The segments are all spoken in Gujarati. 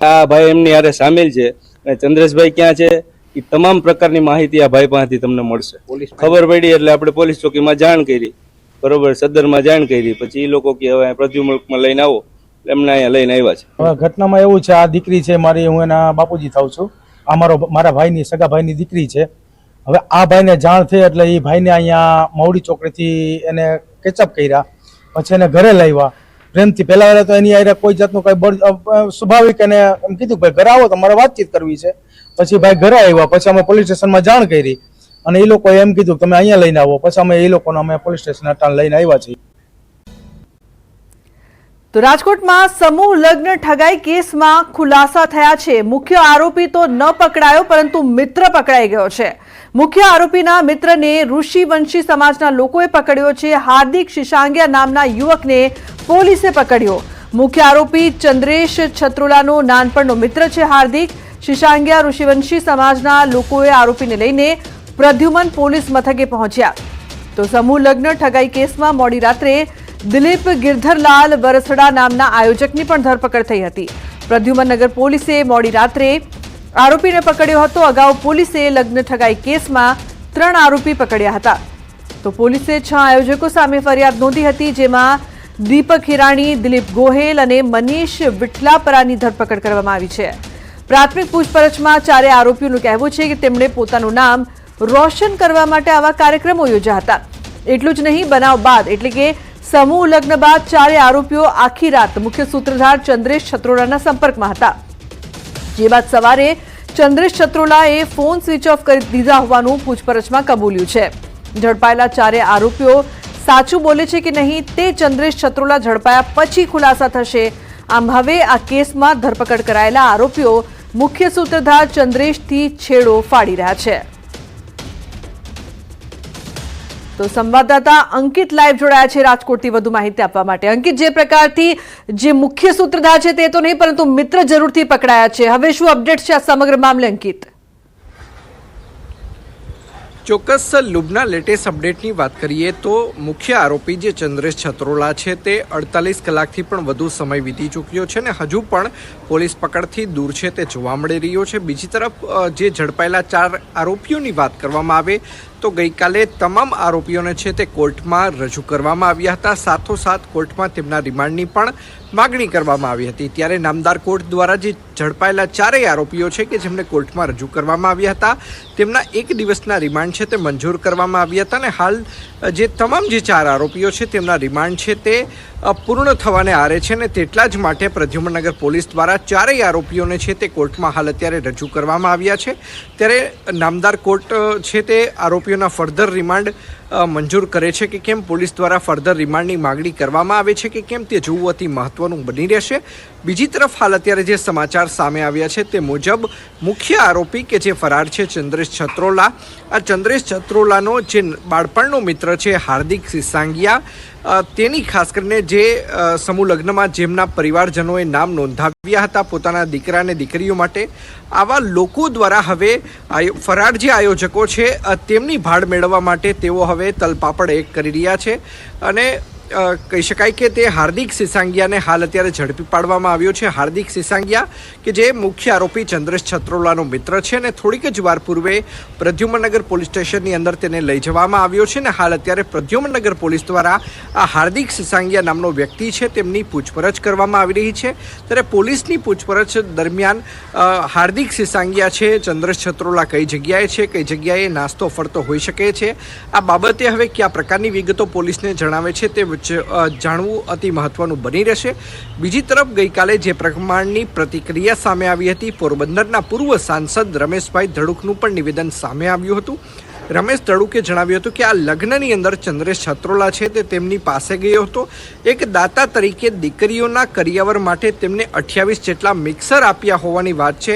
આ ભાઈ એમની હારે સામેલ છે અને ચંદ્રેશભાઈ ક્યાં છે એ તમામ પ્રકારની માહિતી આ ભાઈ પાસેથી તમને મળશે. ખબર પડી એટલે આપણે પોલીસ ચોકીમાં જાણ કરી, બરોબર, સદરમાં જાણ કરી. પછી એ લોકો કે હવે પ્રદ્યુમનકમાં લઈને આવો, એમને અહીંયા લઈને આવ્યા છે. હવે ઘટનામાં એવું છે, આ દીકરી છે મારી, હું એના બાપુજી થાઉં છું. આ મારા ભાઈની સગા ભાઈની દીકરી છે. હવે આ ભાઈને જાણ થઈ એટલે એ ભાઈને અહીંયા મવડી ચોકડીથી એને કેચઅપ કર્યા, પછી એને ઘરે લાવ્યા પ્રેમથી. પહેલા તો એની આરે કોઈ જાતનું કઈ સ્વાભાવિક એને એમ કીધું ભાઈ ઘરે આવો, તમારે વાતચીત કરવી છે. પછી ભાઈ ઘરે આવ્યા, પછી અમે પોલીસ સ્ટેશનમાં જાણ કરી અને એ લોકોએ એમ કીધું તમે અહીંયા લઈને આવો. પછી અમે એ લોકોને અમે પોલીસ સ્ટેશન અટાણ લઈને આવ્યા છીએ. તો રાજકોટમાં સમૂહ લગ્ન ઠગાઈ કેસમાં ખુલાસા થયા છે. મુખ્ય આરોપી તો ન પકડાયો પરંતુ મિત્ર પકડાઈ ગયો છે. મુખ્ય આરોપીના મિત્રને ઋષિવંશી સમાજના લોકોએ પકડ્યો છે. હાર્દિક શિશાંગિયા નામના યુવકને પોલીસે પકડ્યો. મુખ્ય આરોપી ચંદ્રેશ છત્રોલાનો નાનપણનો મિત્ર છે. હાર્દિક શિશાંગિયા ઋષિવંશી સમાજના લોકોએ આરોપીને લઈને પ્રદ્યુમન પોલીસ મથકે પહોંચ્યા. તો સમૂહ લગ્ન ઠગાઈ કેસમાં મોડી રાત્રે દિલીપ ગિરધરલાલ વરસડા નામના આયોજકની પણ ધરપકડ થઈ હતી. પ્રદ્યુમનનગર પોલીસે મોડી રાત્રે આરોપીને પકડ્યો હતો. અગાઉ પોલીસે લગ્ન ઠગાઈ કેસમાં 3 આરોપી પકડ્યા હતા. તો પોલીસે 6 આયોજકો સામે ફરિયાદ નોંધી હતી, જેમાં દીપક હિરાણી, દિલીપ ગોહેલ અને મનીષ વિઠલાપરાની ધરપકડ કરવામાં આવી છે. પ્રાથમિક પૂછપરછમાં 4 આરોપીઓનું કહેવું છે કે તેમણે પોતાનું નામ રોશન કરવા માટે આવા કાર્યક્રમો યોજ્યા હતા. એટલું જ નહીં, બનાવ બાદ એટલે કે સમૂહ લગ્ન બાદ 4 આરોપીઓ આખી રાત મુખ્ય સૂત્રધાર ચંદ્રેશ છત્રોલાના સંપર્કમાં હતા. જે બાદ સવારે ચંદ્રેશ છત્રોલાએ ફોન સ્વિચ ઓફ કરી દીધા હોવાનું પૂછપરછમાં કબૂલ્યું છે. ઝડપાયેલા 4 આરોપીઓ સાચું બોલે છે કે નહીં તે ચંદ્રેશ છત્રોલા ઝડપાયા પછી ખુલાસા થશે. આમ હવે આ કેસમાં ધરપકડ કરાયેલા આરોપીઓ મુખ્ય સૂત્રધાર ચંદ્રેશથી છેડો ફાડી રહ્યા છે. તો સંવાદદાતા અંકિત લાઈવ જોડાયા છે રાજકોટથી વધુ માહિતી આપવા માટે. અંકિત, જે પ્રકારથી જે મુખ્ય સૂત્રધાર છે તે તો નહીં પરંતુ મિત્ર જરૂરથી પકડાયા છે, હવે શું અપડેટ છે આ સમગ્ર મામલે અંકિત? ચોક્કસ લુબના લેટેસ્ટ અપડેટની વાત કરીએ તો મુખ્ય આરોપી જે ચંદ્રેશ છત્રોલા છે તે 48 કલાકથી પણ વધુ સમય વીતી ચૂક્યો છે અને હજુ પણ પોલીસ પકડથી દૂર છે તે જોવા મળી રહ્યો છે. બીજી તરફ જે ઝડપાયેલા 4 આરોપીઓની વાત કરવામાં આવે તો ગઈકાલે તમામ આરોપીઓને છે તે કોર્ટમાં રજૂ કરવામાં આવ્યા હતા. સાથોસાથ કોર્ટમાં તેમના રિમાન્ડની પણ માગણી કરવામાં આવી હતી. ત્યારે નામદાર કોર્ટ દ્વારા જે ઝડપાયેલા 4 આરોપીઓ છે કે જેમને કોર્ટમાં રજૂ કરવામાં આવ્યા હતા તેમના 1 દિવસના રિમાન્ડ છે તે મંજૂર કરવામાં આવ્યા હતા અને હાલ જે તમામ જે 4 આરોપીઓ છે તેમના રિમાન્ડ છે તે પૂર્ણ થવાને આરે છે અને તેટલા જ માટે પ્રદ્યુમનનગર પોલીસ દ્વારા 4 આરોપીઓને છે તે કોર્ટમાં હાલ અત્યારે રજૂ કરવામાં આવ્યા છે. ત્યારે નામદાર કોર્ટ છે તે આરોપીઓના ફર્ધર રિમાન્ડ મંજૂર કરે છે કે કેમ, પોલીસ દ્વારા ફર્ધર રિમાન્ડની માગણી કરવામાં આવે છે કે કેમ, તે જોવું અતિ મહત્વનું બની રહેશે. બીજી તરફ હાલ અત્યારે જે સમાચાર સામે આવ્યા છે તે મુજબ મુખ્ય આરોપી કે જે ફરાર છે ચંદ્રેશ છત્રોલા, આ ચંદ્રેશ છત્રોલાનો જે બાળપણનો મિત્ર છે હાર્દિક શિશાંગિયા, તેની ખાસ કરીને જે સમૂહ લગ્નમાં જેમના પરિવારજનોએ નામ નોંધાવ્યા હતા પોતાના દીકરા અને દીકરીઓ માટે, આવા લોકો દ્વારા હવે ફરાર જે આયોજકો છે તેમની ભાડ મેળવવા માટે તેઓ હવે તલપાપડ એક કરી રહ્યા છે. અને કહી શકાય કે તે હાર્દિક શિશાંગિયાને હાલ અત્યારે ઝડપી પાડવામાં આવ્યો છે. હાર્દિક શિશાંગિયા કે જે મુખ્ય આરોપી ચંદ્રેશ છત્રોલાનો મિત્ર છે અને થોડીક જ વાર પૂર્વે પ્રદ્યુમનનગર પોલીસ સ્ટેશનની અંદર તેને લઈ જવામાં આવ્યો છે અને હાલ અત્યારે પ્રદ્યુમનનગર પોલીસ દ્વારા આ હાર્દિક શિશાંગિયા નામનો વ્યક્તિ છે તેમની પૂછપરછ કરવામાં આવી રહી છે. ત્યારે પોલીસની પૂછપરછ દરમિયાન હાર્દિક શિશાંગિયા છે ચંદ્રેશ છત્રોલા કઈ જગ્યાએ છે, કઈ જગ્યાએ નાસ્તો ફરતો હોઈ શકે છે, આ બાબતે હવે કયા પ્રકારની વિગતો પોલીસને જણાવે છે તે જાણવું અતિ મહત્વનું બની રહેશે. બીજી તરફ ગઈકાલે જે પ્રમાણની પ્રતિક્રિયા સામે આવી હતી, પોરબંદરના પૂર્વ સાંસદ રમેશભાઈ ધડુકનું પણ નિવેદન સામે આવ્યું હતું. રમેશ ધડુકે જણાવ્યું હતું કે આ લગ્નની અંદર ચંદ્રેશ છત્રોલા છે તે તેમની પાસે ગયો હતો. એક દાતા તરીકે દીકરીઓના કરિયાવર માટે તેમને 28 જેટલા મિક્સર આપ્યા હોવાની વાત છે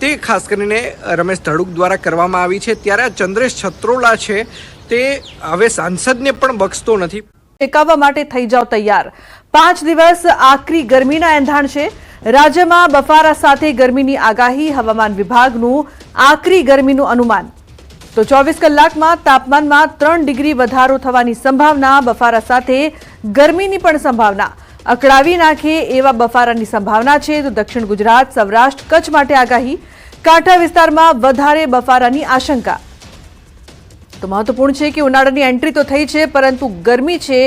તે ખાસ કરીને રમેશ ધડુક દ્વારા કરવામાં આવી છે. ત્યારે ચંદ્રેશ છત્રોલા છે તે હવે સાંસદને પણ બક્ષતો નથી. ટેકાવવા માટે થઈ જાવ તૈયાર. 5 દિવસ આકરી ગરમીના એંધાણ છે. રાજ્યમાં બફારા સાથે ગરમીની આગાહી, હવામાન વિભાગનું આકરી ગરમીનું અનુમાન. તો 24 કલાકમાં તાપમાનમાં 3 ડિગ્રી વધારો થવાની સંભાવના, બફારા સાથે ગરમીની પણ સંભાવના. અકળાવી નાખે એવા બફારાની સંભાવના છે. તો દક્ષિણ ગુજરાત, સૌરાષ્ટ્ર, કચ્છ માટે આગાહી. કાંઠા વિસ્તારમાં વધારે બફારાની આશંકા. તો મહત્વપૂર્ણ છે કે ઉનાળાની એન્ટ્રી તો થઈ છે, પરંતુ ગરમી છે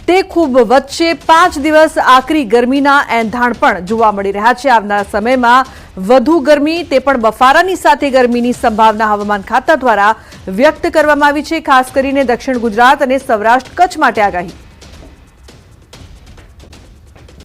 તે ખૂબ વધશે. 5 દિવસ આકરી ગરમીના એંધાણ પણ જોવા મળી રહ્યા છે. આવનારા સમયમાં વધુ ગરમી, તે પણ બફારાની સાથે ગરમીની સંભાવના હવામાન ખાતા દ્વારા વ્યક્ત કરવામાં આવી છે. ખાસ કરીને દક્ષિણ ગુજરાત અને સૌરાષ્ટ્ર, કચ્છ માટે આગાહી.